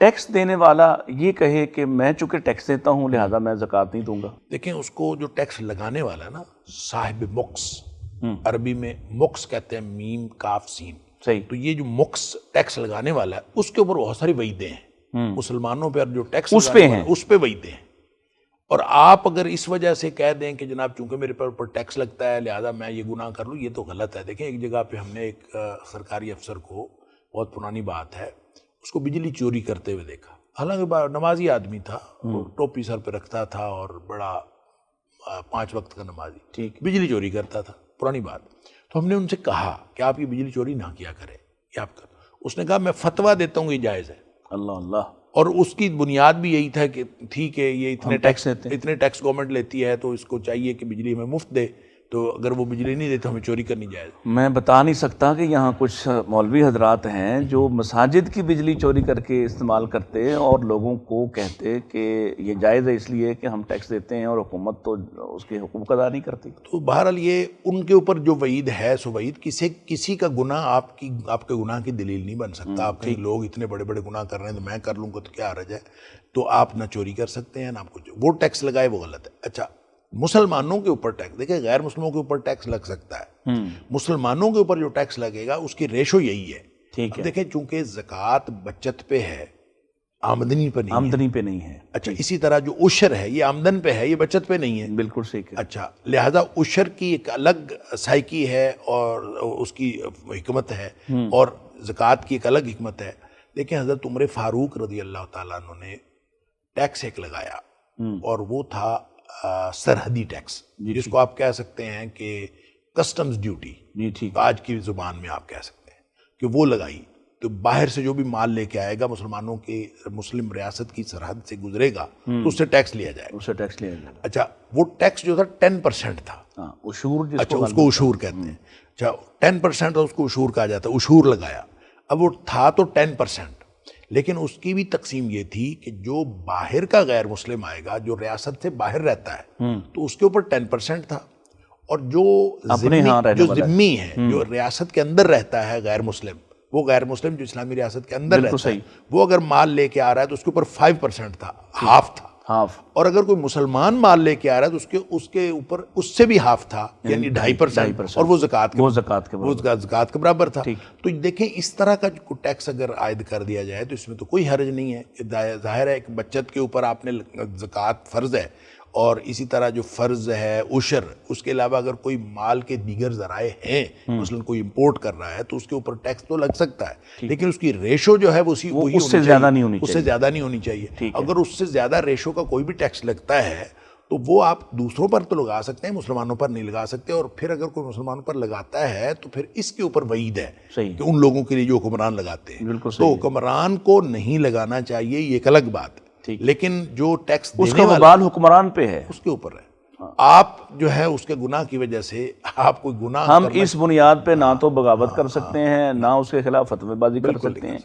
Tax دینے والا یہ کہے کہ میں چونکہ ٹیکس دیتا ہوں لہذا میں زکوٰۃ نہیں دوں گا؟ دیکھیں اس کو جو ٹیکس لگانے والا ہے نا، صاحب مقص، عربی میں مقص کہتے ہیں، میم کاف سین، صحیح. تو یہ جو مقص ٹیکس لگانے والا ہے اس کے اوپر بہت ساری وعیدیں ہیں. مسلمانوں پہ جو ٹیکس اس پہ ہیں، اس پہ وعیدیں ہیں. اور آپ اگر اس وجہ سے کہہ دیں کہ جناب چونکہ میرے پر ٹیکس لگتا ہے لہذا میں یہ گناہ کر لوں، یہ تو غلط ہے. دیکھیں ایک جگہ پہ ہم نے ایک سرکاری افسر کو، بہت پرانی بات ہے، اس کو بجلی چوری کرتے ہوئے دیکھا. حالانکہ نمازی آدمی تھا، ٹوپی سر پہ رکھتا تھا اور بڑا 5 وقت کا نمازی، ٹھیک، بجلی چوری کرتا تھا. پرانی بات. تو ہم نے ان سے کہا کہ آپ یہ بجلی چوری نہ کیا کریں، یہ آپ کر. اس نے کہا میں فتویٰ دیتا ہوں یہ جائز ہے. اللہ اللہ. اور اس کی بنیاد بھی یہی تھی کہ یہ اتنے ٹیکس گورنمنٹ لیتی ہے تو اس کو چاہیے کہ بجلی ہمیں مفت دے، تو اگر وہ بجلی نہیں دے تو ہمیں چوری کرنی جائز. میں بتا نہیں سکتا کہ یہاں کچھ مولوی حضرات ہیں جو مساجد کی بجلی چوری کر کے استعمال کرتے اور لوگوں کو کہتے کہ یہ جائز ہے اس لیے کہ ہم ٹیکس دیتے ہیں اور حکومت تو اس کے حقوق ادا نہیں کرتی. تو بہرحال یہ ان کے اوپر جو وعید ہے سو وعید کسی کا گناہ آپ کے گناہ کی دلیل نہیں بن سکتا. آپ کہیں لوگ اتنے بڑے بڑے گناہ کر رہے ہیں تو میں کر لوں گا تو کیا حرج ہے. تو آپ نہ چوری کر سکتے ہیں نہ آپ کچھ، وہ ٹیکس لگائے وہ غلط ہے. اچھا مسلمانوں کے اوپر ٹیکس، دیکھیں غیر مسلموں کے اوپر ٹیکس لگ سکتا ہے، مسلمانوں کے اوپر جو ٹیکس لگے گا اس کی ریشو یہی ہے. ٹھیک ہے. دیکھیں چونکہ زکوٰۃ بچت پہ ہے، آمدنی پہ نہیں ہے. اچھا اسی طرح جو عشر ہے یہ آمدن پہ ہے، یہ بچت پہ نہیں ہے. بالکل صحیح. اچھا لہذا عشر کی ایک الگ سائیکی ہے اور اس کی حکمت ہے، اور زکوٰۃ کی ایک الگ حکمت ہے. دیکھیں حضرت عمر فاروق رضی اللہ تعالیٰ عنہ نے ٹیکس ایک لگایا اور وہ تھا سرحدی ٹیکس، جس کو آپ کہہ سکتے ہیں کہ کسٹمز ڈیوٹی. آج کی زبان میں آپ کہہ سکتے ہیں کہ وہ لگائی. تو باہر سے جو بھی مال لے کے آئے گا مسلمانوں کی مسلم ریاست کی سرحد سے گزرے گا تو اس سے ٹیکس لیا جائے گا. اچھا وہ ٹیکس جو تھا 10% تھا. اچھا اس کو عشور کہتے ہیں. اچھا 10% تھا، اس کو عشور کہا جاتا ہے. عشور لگایا. اب وہ تھا تو 10%، لیکن اس کی بھی تقسیم یہ تھی کہ جو باہر کا غیر مسلم آئے گا جو ریاست سے باہر رہتا ہے تو اس کے اوپر 10% تھا، اور جو ذمی ہے جو ریاست کے اندر رہتا ہے غیر مسلم، وہ غیر مسلم جو اسلامی ریاست کے اندر رہتا ہے وہ اگر مال لے کے آ رہا ہے تو اس کے اوپر 5% تھا، ہاف تھا. اور اگر کوئی مسلمان مال لے کے آ رہا ہے تو اس کے اوپر اس سے بھی ہاف تھا، یعنی 2.5%، اور وہ زکوٰۃ کے برابر تھا. تو دیکھیں اس طرح کا ٹیکس اگر عائد کر دیا جائے تو اس میں تو کوئی حرج نہیں ہے. ظاہر ہے کہ بچت کے اوپر آپ نے زکوٰۃ فرض ہے، اور اسی طرح جو فرض ہے عشر، اس کے علاوہ اگر کوئی مال کے دیگر ذرائع ہیں، مثلا کوئی امپورٹ کر رہا ہے تو اس کے اوپر ٹیکس تو لگ سکتا ہے، لیکن اس کی ریشو جو ہے وہ اس سے زیادہ نہیں ہونی چاہیے. اگر اس سے زیادہ ریشو کا کوئی بھی ٹیکس لگتا ہے تو وہ آپ دوسروں پر تو لگا سکتے ہیں، مسلمانوں پر نہیں لگا سکتے. اور پھر اگر کوئی مسلمانوں پر لگاتا ہے تو پھر اس کے اوپر وعید ہے کہ ان لوگوں کے لیے جو حکمران لگاتے ہیں، تو حکمران کو نہیں لگانا چاہیے، یہ ایک الگ بات ہے. لیکن جو ٹیکس اس کا وبال حکمران پہ ہے، اس کے اوپر ہے. آپ جو ہے اس کے گناہ کی وجہ سے آپ کوئی گناہ ہم اس بنیاد پہ نہ تو بغاوت کر سکتے ہیں، نہ اس کے خلاف فتوی بازی کر سکتے ہیں.